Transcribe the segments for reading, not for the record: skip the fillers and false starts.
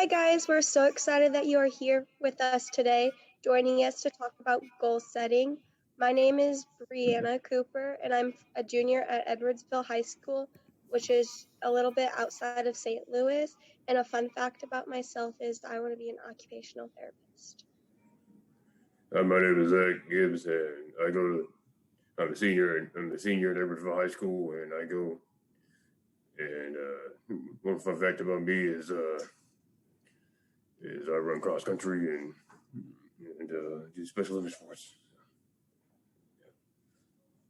Hi guys, we're so excited that you are here with us today, joining us to talk about goal setting. My name is Brianna Cooper, and I'm a junior at Edwardsville High School, which is a little bit outside of St. Louis. And a fun fact about myself is that I want to be an occupational therapist. My name is Zach Gibbs, and I'm a senior at Edwardsville High School, and one fun fact about me is I run cross country and do special Olympic sports.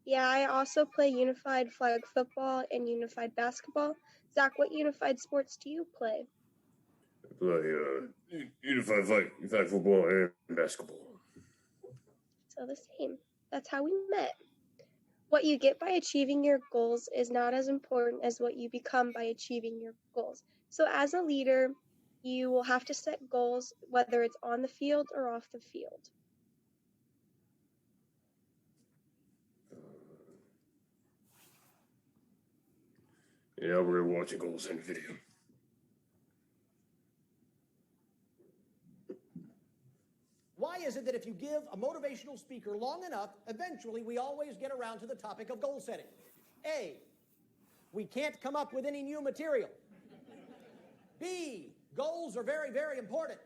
Yeah, I also play unified flag football and unified basketball. Zach, what unified sports do you play? I play unified flag football and basketball. So the same. That's how we met. What you get by achieving your goals is not as important as what you become by achieving your goals. So as a leader, you will have to set goals, whether it's on the field or off the field. Yeah, we're watching goals in the video. Why is it that if you give a motivational speaker long enough, eventually we always get around to the topic of goal setting? A, we can't come up with any new material. B, goals are very, very important.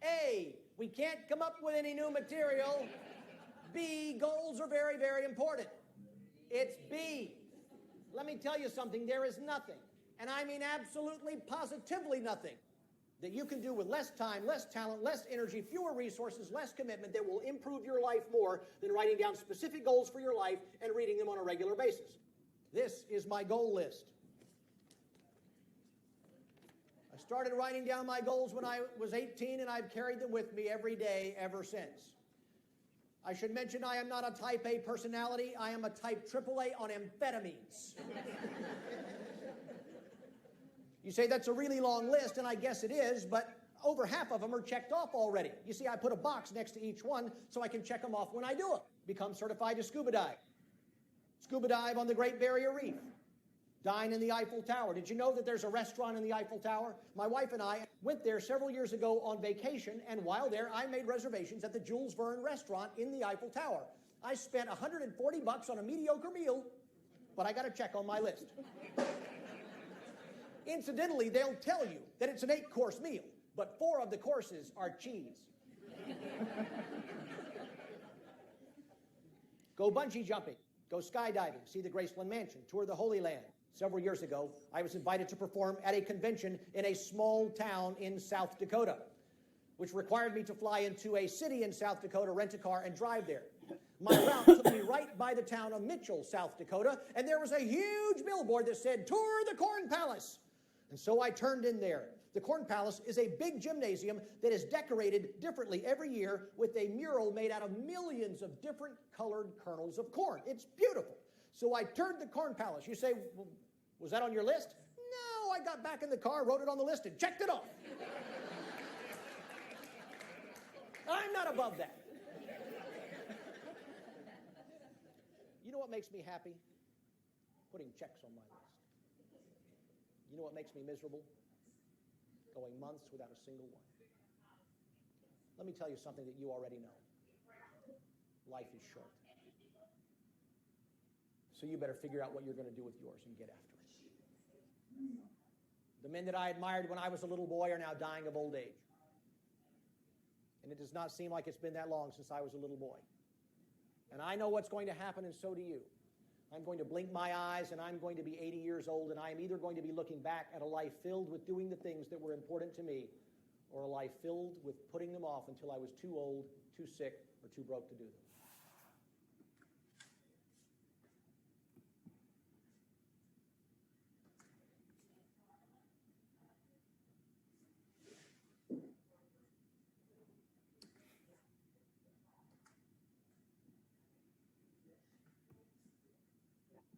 A, we can't come up with any new material. B, goals are very, very important. It's B. Let me tell you something, there is nothing, and I mean absolutely positively nothing, that you can do with less time, less talent, less energy, fewer resources, less commitment that will improve your life more than writing down specific goals for your life and reading them on a regular basis. This is my goal list. I started writing down my goals when I was 18, and I've carried them with me every day ever since. I should mention I am not a type A personality. I am a type AAA on amphetamines. You say that's a really long list, and I guess it is, but over half of them are checked off already. You see, I put a box next to each one so I can check them off when I do them. Become certified to scuba dive. Scuba dive on the Great Barrier Reef. Dine in the Eiffel Tower. Did you know that there's a restaurant in the Eiffel Tower? My wife and I went there several years ago on vacation, and while there, I made reservations at the Jules Verne restaurant in the Eiffel Tower. I spent $140 on a mediocre meal, but I got a check on my list. Incidentally, they'll tell you that it's an 8-course meal, but 4 of the courses are cheese. Go bungee jumping, go skydiving, see the Graceland Mansion, tour the Holy Land. Several years ago, I was invited to perform at a convention in a small town in South Dakota, which required me to fly into a city in South Dakota, rent a car, and drive there. My route took me right by the town of Mitchell, South Dakota, and there was a huge billboard that said, "Tour the Corn Palace." And so I turned in there. The Corn Palace is a big gymnasium that is decorated differently every year with a mural made out of millions of different colored kernels of corn. It's beautiful. So I toured the Corn Palace. You say, well, was that on your list? No, I got back in the car, wrote it on the list, and checked it off. I'm not above that. You know what makes me happy? Putting checks on my list. You know what makes me miserable? Going months without a single one. Let me tell you something that you already know. Life is short. So you better figure out what you're going to do with yours and get after it. The men that I admired when I was a little boy are now dying of old age. And it does not seem like it's been that long since I was a little boy. And I know what's going to happen, and so do you. I'm going to blink my eyes, and I'm going to be 80 years old, and I am either going to be looking back at a life filled with doing the things that were important to me, or a life filled with putting them off until I was too old, too sick, or too broke to do them.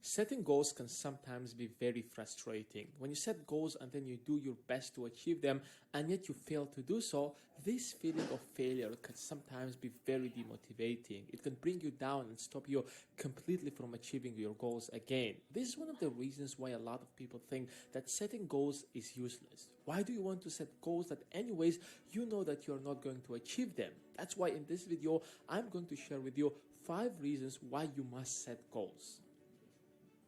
Setting goals can sometimes be very frustrating. When you set goals and then you do your best to achieve them and yet you fail to do so, this feeling of failure can sometimes be very demotivating. It can bring you down and stop you completely from achieving your goals again. This is one of the reasons why a lot of people think that setting goals is useless. Why do you want to set goals that anyways you know that you're not going to achieve them? That's why in this video I'm going to share with you 5 reasons why you must set goals.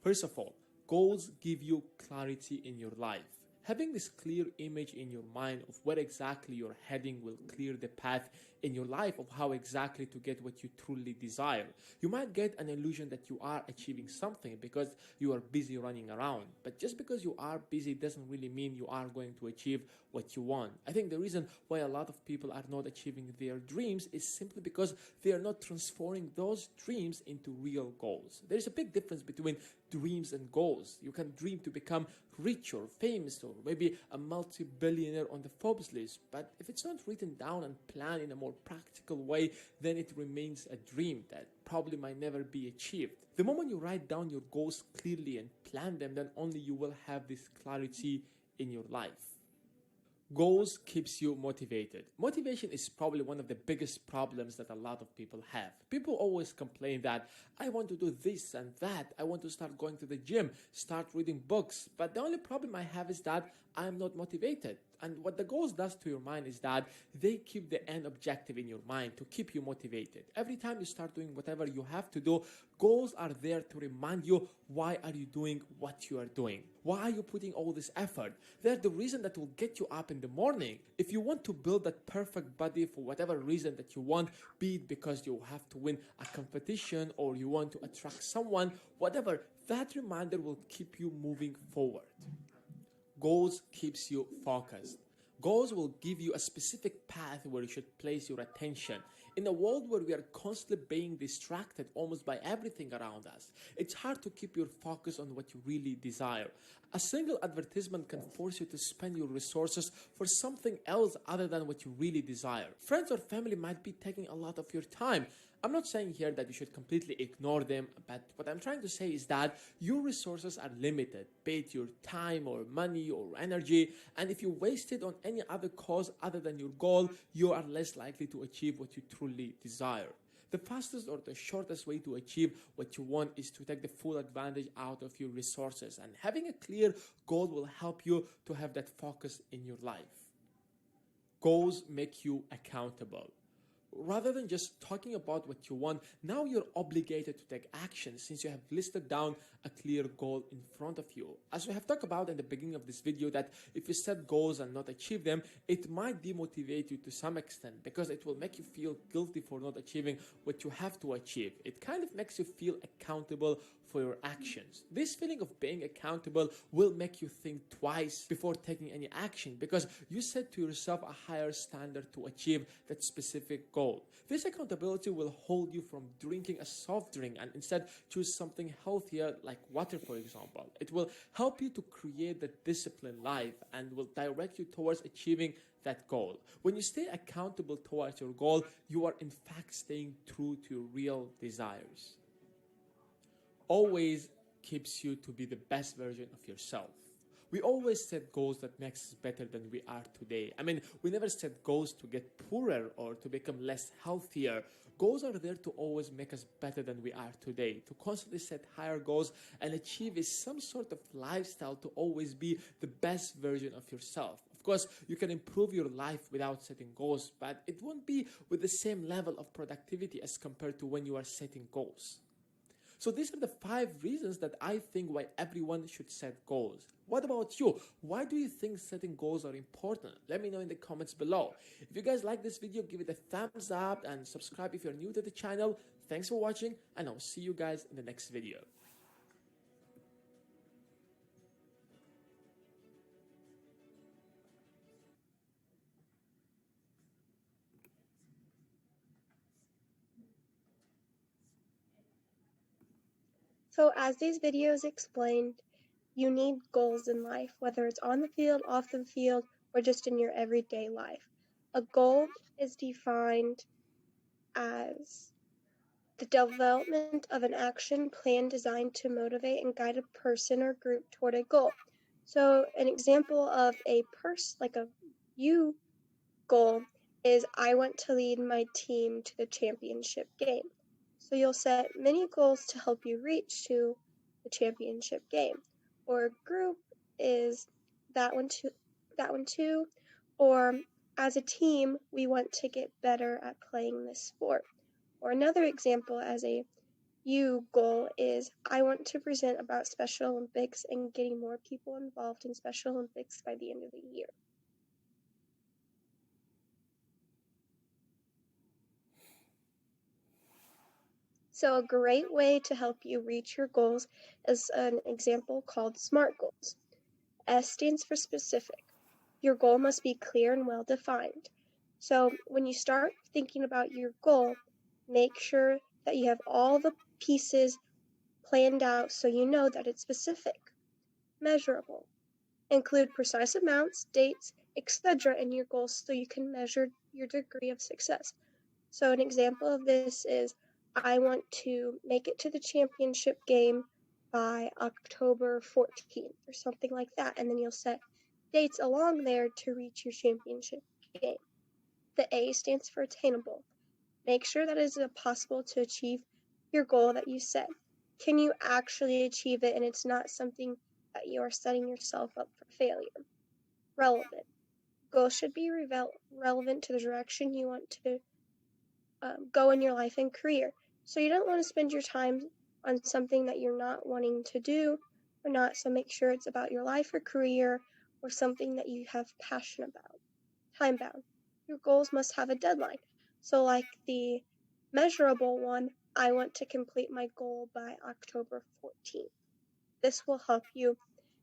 First of all, goals give you clarity in your life. Having this clear image in your mind of where exactly you're heading will clear the path in your life of how exactly to get what you truly desire. You might get an illusion that you are achieving something because you are busy running around, but just because you are busy doesn't really mean you are going to achieve what you want. I think the reason why a lot of people are not achieving their dreams is simply because they are not transforming those dreams into real goals. There's a big difference between dreams and goals. You can dream to become rich or famous or maybe a multi-billionaire on the Forbes list, but if it's not written down and planned in a more practical way, then it remains a dream that probably might never be achieved. The moment you write down your goals clearly and plan them, then only you will have this clarity in your life. Goals keeps you motivated. Motivation is probably one of the biggest problems that a lot of people have. People always complain that I want to do this and that. I want to start going to the gym, start reading books. But the only problem I have is that I'm not motivated. And what the goals does to your mind is that they keep the end objective in your mind to keep you motivated. Every time you start doing whatever you have to do, goals are there to remind you why are you doing what you are doing. Why are you putting all this effort? They're the reason that will get you up in the morning. If you want to build that perfect body for whatever reason that you want, be it because you have to win a competition or you want to attract someone, whatever, that reminder will keep you moving forward. Goals keeps you focused. Goals will give you a specific path where you should place your attention. In a world where we are constantly being distracted almost by everything around us, it's hard to keep your focus on what you really desire. A single advertisement can force you to spend your resources for something else other than what you really desire. Friends or family might be taking a lot of your time. I'm not saying here that you should completely ignore them, but what I'm trying to say is that your resources are limited, be it your time or money or energy, and if you waste it on any other cause other than your goal, you are less likely to achieve what you truly desire. The fastest or the shortest way to achieve what you want is to take the full advantage out of your resources, and having a clear goal will help you to have that focus in your life. Goals make you accountable. Rather than just talking about what you want, now you're obligated to take action since you have listed down a clear goal in front of you. As we have talked about in the beginning of this video, that if you set goals and not achieve them, it might demotivate you to some extent because it will make you feel guilty for not achieving what you have to achieve. It kind of makes you feel accountable for your actions. This feeling of being accountable will make you think twice before taking any action because you set to yourself a higher standard to achieve that specific goal. This accountability will hold you from drinking a soft drink and instead choose something healthier like water, for example. It will help you to create the disciplined life and will direct you towards achieving that goal. When you stay accountable towards your goal, you are in fact staying true to your real desires. Always keeps you to be the best version of yourself. We always set goals that makes us better than we are today. I mean, we never set goals to get poorer or to become less healthier. Goals are there to always make us better than we are today. To constantly set higher goals and achieve is some sort of lifestyle to always be the best version of yourself. Of course, you can improve your life without setting goals, but it won't be with the same level of productivity as compared to when you are setting goals. So these are the 5 reasons that I think why everyone should set goals. What about you? Why do you think setting goals are important? Let me know in the comments below. If you guys like this video, give it a thumbs up and subscribe if you're new to the channel. Thanks for watching, and I'll see you guys in the next video. So as these videos explained, you need goals in life, whether it's on the field, off the field, or just in your everyday life. A goal is defined as the development of an action plan designed to motivate and guide a person or group toward a goal. So an example of a you goal is I want to lead my team to the championship game. So you'll set many goals to help you reach to the championship game. Or group is that one too. Or as a team, we want to get better at playing this sport. Or another example as a you goal is I want to present about Special Olympics and getting more people involved in Special Olympics by the end of the year. So a great way to help you reach your goals is an example called S.M.A.R.T Goals. S stands for specific. Your goal must be clear and well defined. So when you start thinking about your goal, make sure that you have all the pieces planned out so you know that it's specific. Measurable. Include precise amounts, dates, etc. in your goals so you can measure your degree of success. So an example of this is I want to make it to the championship game by October 14th or something like that. And then you'll set dates along there to reach your championship game. The A stands for attainable. Make sure that it is possible to achieve your goal that you set. Can you actually achieve it and it's not something that you are setting yourself up for failure? Relevant. Goals should be relevant to the direction you want to go in your life and career. So you don't want to spend your time on something that you're not wanting to do or not. So make sure it's about your life or career or something that you have passion about. Time bound. Your goals must have a deadline. So like the measurable one, I want to complete my goal by October 14th. This will help you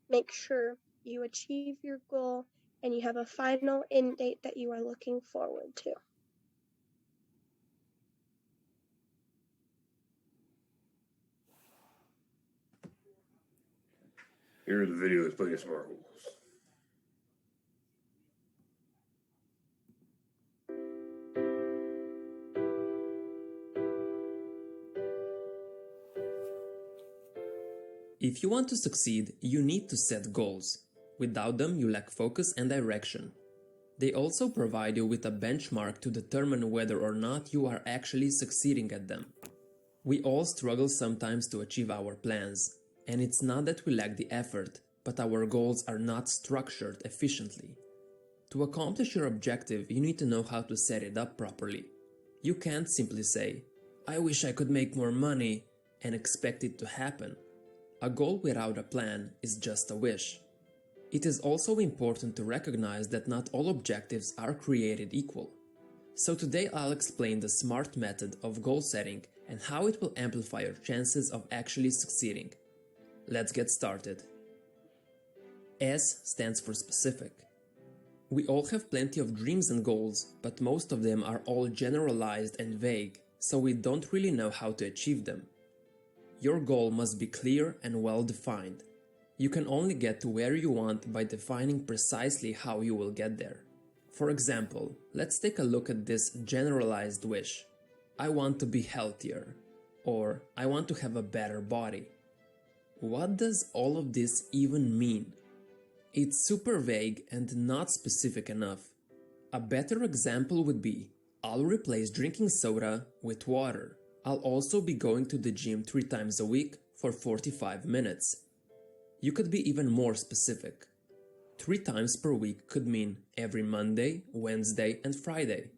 make sure you achieve your goal and you have a final end date that you are looking forward to. Here are the videos explaining S.M.A.R.T goals. If you want to succeed, you need to set goals. Without them, you lack focus and direction. They also provide you with a benchmark to determine whether or not you are actually succeeding at them. We all struggle sometimes to achieve our plans, and it's not that we lack the effort, but our goals are not structured efficiently. To accomplish your objective, you need to know how to set it up properly. You can't simply say, "I wish I could make more money," and expect it to happen. A goal without a plan is just a wish. It is also important to recognize that not all objectives are created equal. So today I'll explain the S.M.A.R.T method of goal setting and how it will amplify your chances of actually succeeding. Let's get started. S stands for specific. We all have plenty of dreams and goals, but most of them are all generalized and vague, so we don't really know how to achieve them. Your goal must be clear and well defined. You can only get to where you want by defining precisely how you will get there. For example, let's take a look at this generalized wish. I want to be healthier, or I want to have a better body. What does all of this even mean? It's super vague and not specific enough. A better example would be, I'll replace drinking soda with water. I'll also be going to the gym 3 times a week for 45 minutes. You could be even more specific. 3 times per week could mean every Monday, Wednesday, and Friday.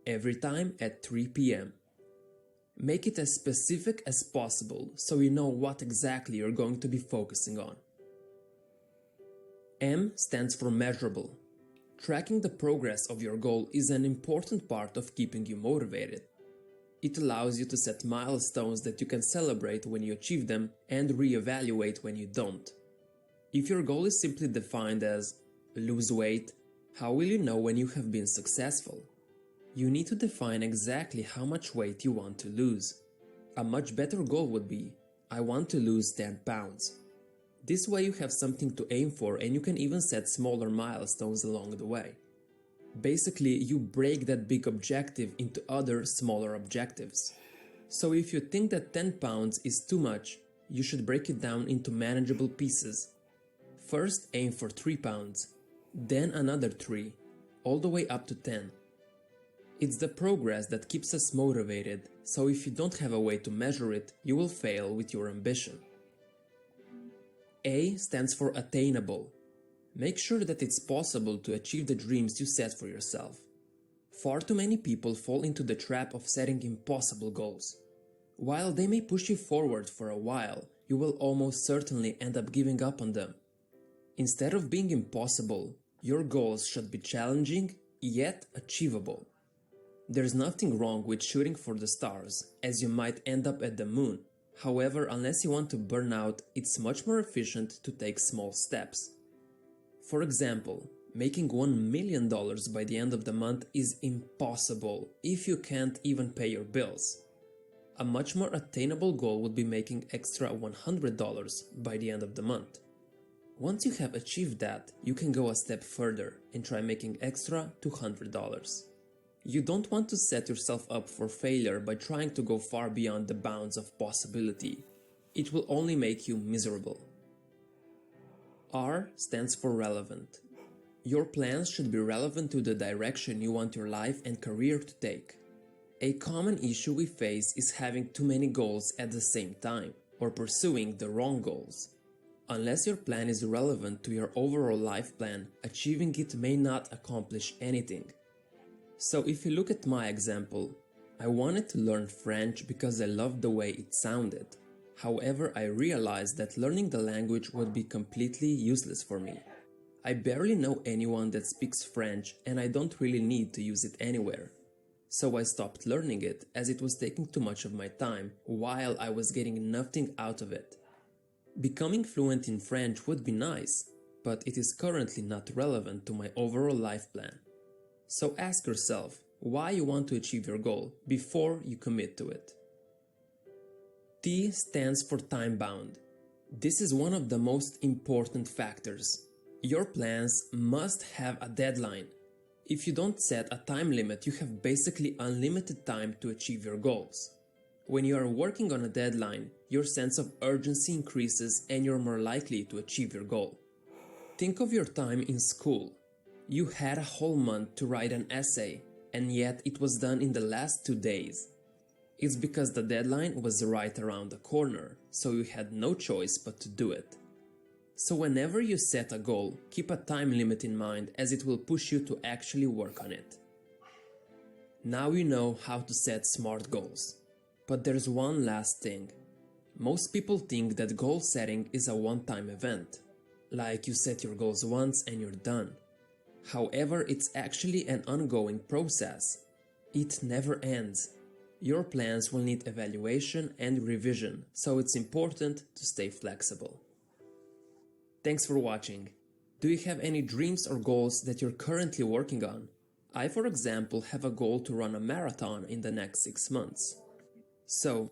Every time at 3 p.m. Make it as specific as possible so you know what exactly you're going to be focusing on. M stands for measurable. Tracking the progress of your goal is an important part of keeping you motivated. It allows you to set milestones that you can celebrate when you achieve them and reevaluate when you don't. If your goal is simply defined as lose weight, how will you know when you have been successful? You need to define exactly how much weight you want to lose. A much better goal would be, I want to lose 10 pounds. This way you have something to aim for and you can even set smaller milestones along the way. Basically, you break that big objective into other smaller objectives. So if you think that 10 pounds is too much, you should break it down into manageable pieces. First aim for 3 pounds, then another 3, all the way up to 10. It's the progress that keeps us motivated, so if you don't have a way to measure it, you will fail with your ambition. A stands for attainable. Make sure that it's possible to achieve the dreams you set for yourself. Far too many people fall into the trap of setting impossible goals. While they may push you forward for a while, you will almost certainly end up giving up on them. Instead of being impossible, your goals should be challenging, yet achievable. There's nothing wrong with shooting for the stars, as you might end up at the moon. However, unless you want to burn out, it's much more efficient to take small steps. For example, making $1 million by the end of the month is impossible if you can't even pay your bills. A much more attainable goal would be making extra $100 by the end of the month. Once you have achieved that, you can go a step further and try making extra $200. You don't want to set yourself up for failure by trying to go far beyond the bounds of possibility. It will only make you miserable. R stands for relevant. Your plans should be relevant to the direction you want your life and career to take. A common issue we face is having too many goals at the same time, or pursuing the wrong goals. Unless your plan is relevant to your overall life plan, achieving it may not accomplish anything. So if you look at my example, I wanted to learn French because I loved the way it sounded. However, I realized that learning the language would be completely useless for me. I barely know anyone that speaks French and I don't really need to use it anywhere. So I stopped learning it as it was taking too much of my time while I was getting nothing out of it. Becoming fluent in French would be nice, but it is currently not relevant to my overall life plan. So ask yourself why you want to achieve your goal before you commit to it. T stands for time-bound. This is one of the most important factors. Your plans must have a deadline. If you don't set a time limit, you have basically unlimited time to achieve your goals. When you are working on a deadline, your sense of urgency increases and you're more likely to achieve your goal. Think of your time in school. You had a whole month to write an essay, and yet it was done in the last 2 days. It's because the deadline was right around the corner, so you had no choice but to do it. So whenever you set a goal, keep a time limit in mind as it will push you to actually work on it. Now you know how to set SMART goals. But there's one last thing. Most people think that goal setting is a one-time event. Like you set your goals once and you're done. However, it's actually an ongoing process. It never ends. Your plans will need evaluation and revision, so it's important to stay flexible. Thanks for watching. Do you have any dreams or goals that you're currently working on? I, for example, have a goal to run a marathon in the next 6 months. So,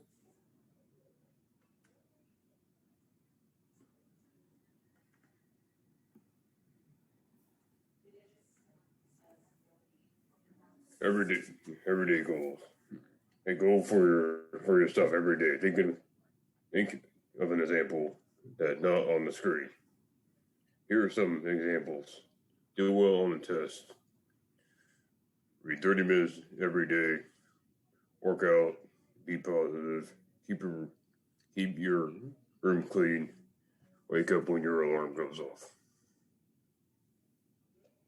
Everyday goals. A goal for your stuff every day. Think of an example that's not on the screen. Here are some examples. Do well on the test. Read 30 minutes every day. Work out. Be positive. Keep your room clean. Wake up when your alarm goes off.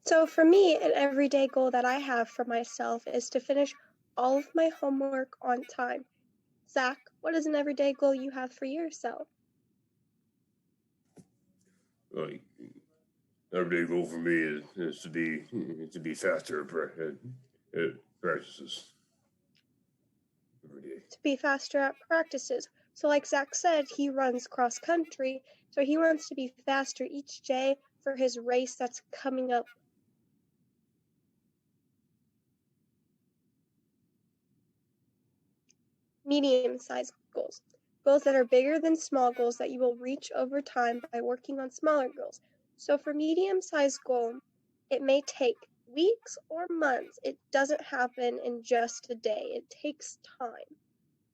So for me, an everyday goal that I have for myself is to finish all of my homework on time. Zach, what is an everyday goal you have for yourself? Like, everyday goal for me is to be faster at practices every day. To be faster at practices. So like Zach said, he runs cross country, so he wants to be faster each day for his race that's coming up. Medium-sized goals. Goals that are bigger than small goals that you will reach over time by working on smaller goals. So for medium-sized goal, it may take weeks or months. It doesn't happen in just a day. It takes time.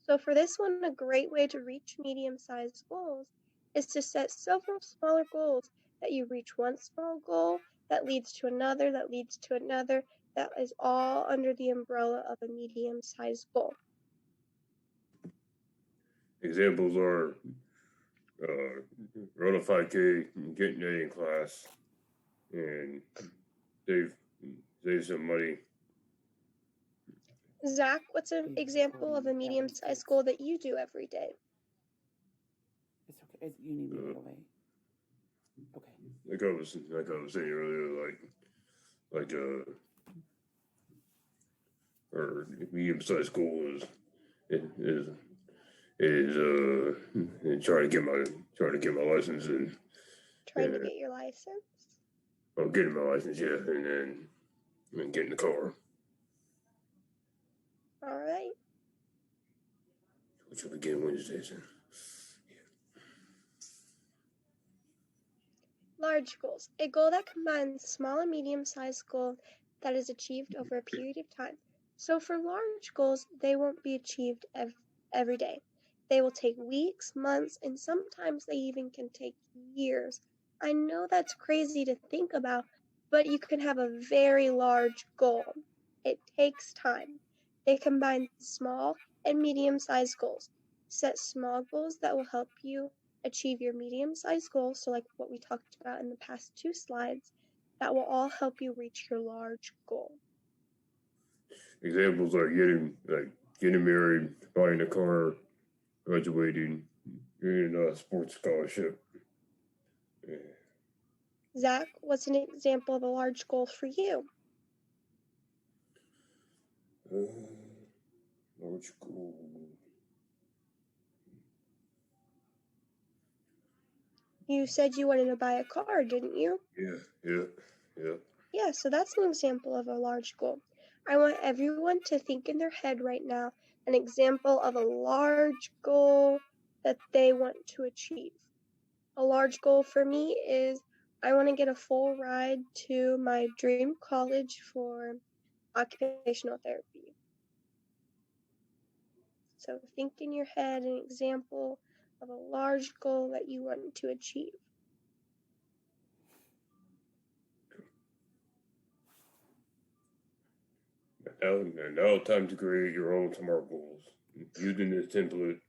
So for this one, a great way to reach medium-sized goals is to set several smaller goals that you reach one small goal that leads to another, that leads to another, that is all under the umbrella of a medium-sized goal. Examples are run a 5K, get an A in class, and save some money. Zach, what's an example of a medium-sized goal that you do every day? It's okay. You need me to get away. Okay. Like I was saying earlier, or medium-sized goal is trying to get my license and Trying to get your license? Oh, getting my license, yeah, and then getting the car. All right. Which will begin Wednesdays. Large goals. A goal that combines small and medium-sized goal that is achieved over a period of time. So for large goals, they won't be achieved every day. They will take weeks, months, and sometimes they even can take years. I know that's crazy to think about, but you can have a very large goal. It takes time. They combine small and medium-sized goals. Set small goals that will help you achieve your medium-sized goals, so like what we talked about in the past 2 slides, that will all help you reach your large goal. Examples are getting married, buying a car, graduating, getting a sports scholarship. Yeah. Zach, what's an example of a large goal for you? Large goal. You said you wanted to buy a car, didn't you? Yeah. Yeah, so that's an example of a large goal. I want everyone to think in their head right now an example of a large goal that they want to achieve. A large goal for me is I want to get a full ride to my dream college for occupational therapy. So think in your head an example of a large goal that you want to achieve. Now time to create your own SMART goals. Using this template,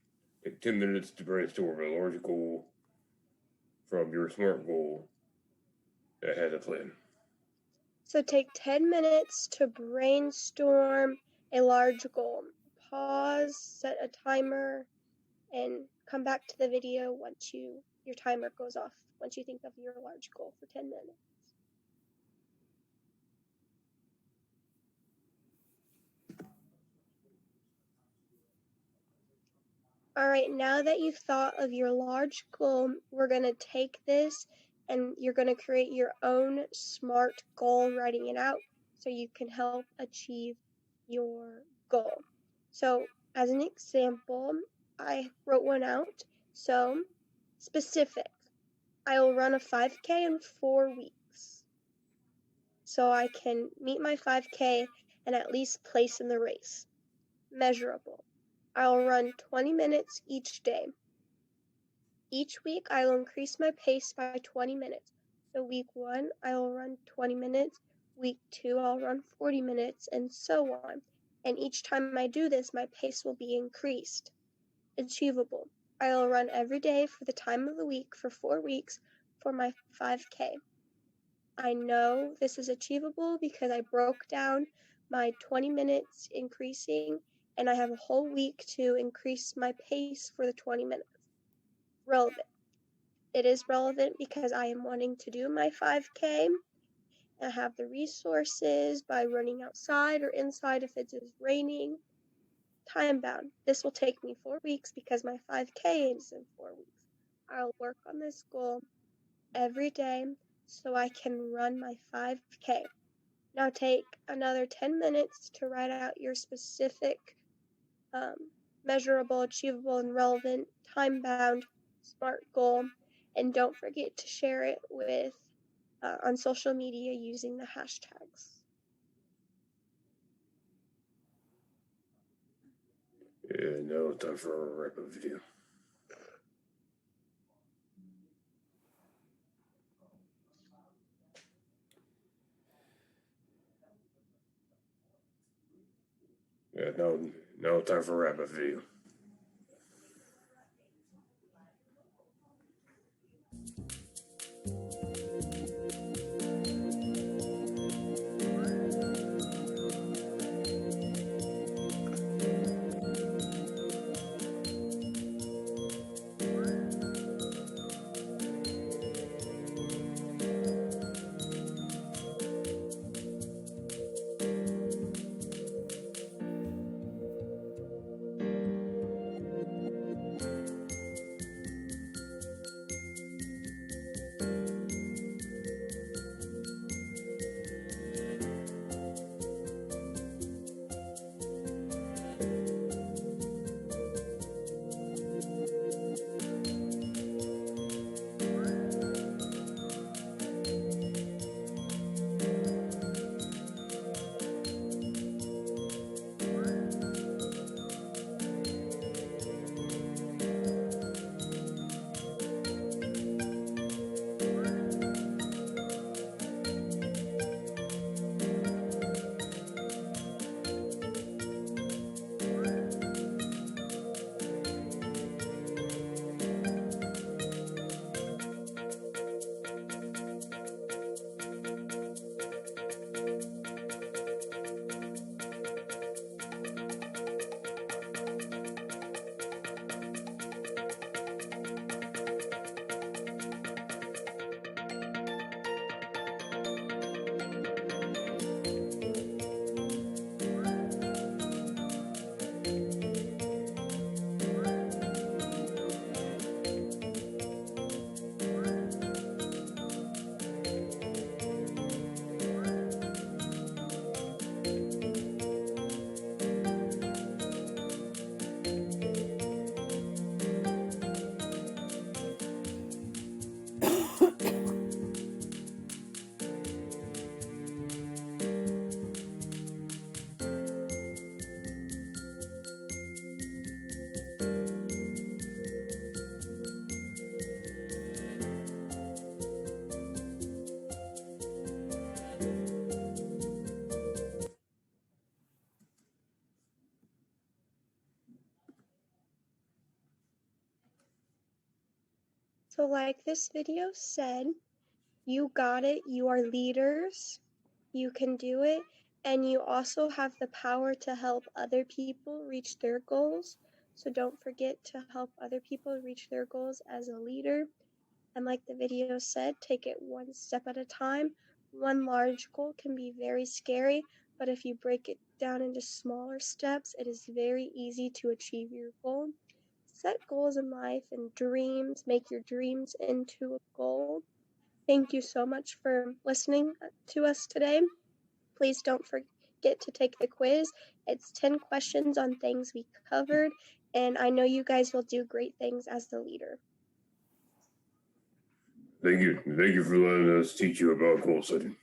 take 10 minutes to brainstorm a large goal from your SMART goal that has a plan. So take 10 minutes to brainstorm a large goal. Pause, set a timer, and come back to the video once your timer goes off, once you think of your large goal for 10 minutes. All right, now that you've thought of your large goal, we're going to take this and you're going to create your own SMART goal, writing it out so you can help achieve your goal. So as an example, I wrote one out. So specific, I will run a 5K in 4 weeks. So I can meet my 5K and at least place in the race. Measurable, I'll run 20 minutes each day. Each week, I will increase my pace by 20 minutes. So week 1, I will run 20 minutes. Week 2, I'll run 40 minutes, and so on. And each time I do this, my pace will be increased. Achievable, I will run every day for the time of the week for 4 weeks for my 5K. I know this is achievable because I broke down my 20 minutes increasing, and I have a whole week to increase my pace for the 20 minutes. Relevant. It is relevant because I am wanting to do my 5K. I have the resources by running outside or inside if it is raining. Time bound. This will take me 4 weeks because my 5K is in 4 weeks. I'll work on this goal every day so I can run my 5K. Now take another 10 minutes to write out your specific, measurable, achievable, and relevant, time-bound SMART goal, and don't forget to share it with on social media using the hashtags. And now it's time for our wrap-up video. Yeah, now it's time for a wrap-up video. So like this video said, you got it, you are leaders, you can do it, and you also have the power to help other people reach their goals. So don't forget to help other people reach their goals as a leader. And like the video said, take it one step at a time. One large goal can be very scary, but if you break it down into smaller steps, it is very easy to achieve your goal. Set goals in life and dreams. Make your dreams into a goal. Thank you so much for listening to us today. Please don't forget to take the quiz. It's 10 questions on things we covered, and I know you guys will do great things as the leader. Thank you for letting us teach you about goal setting.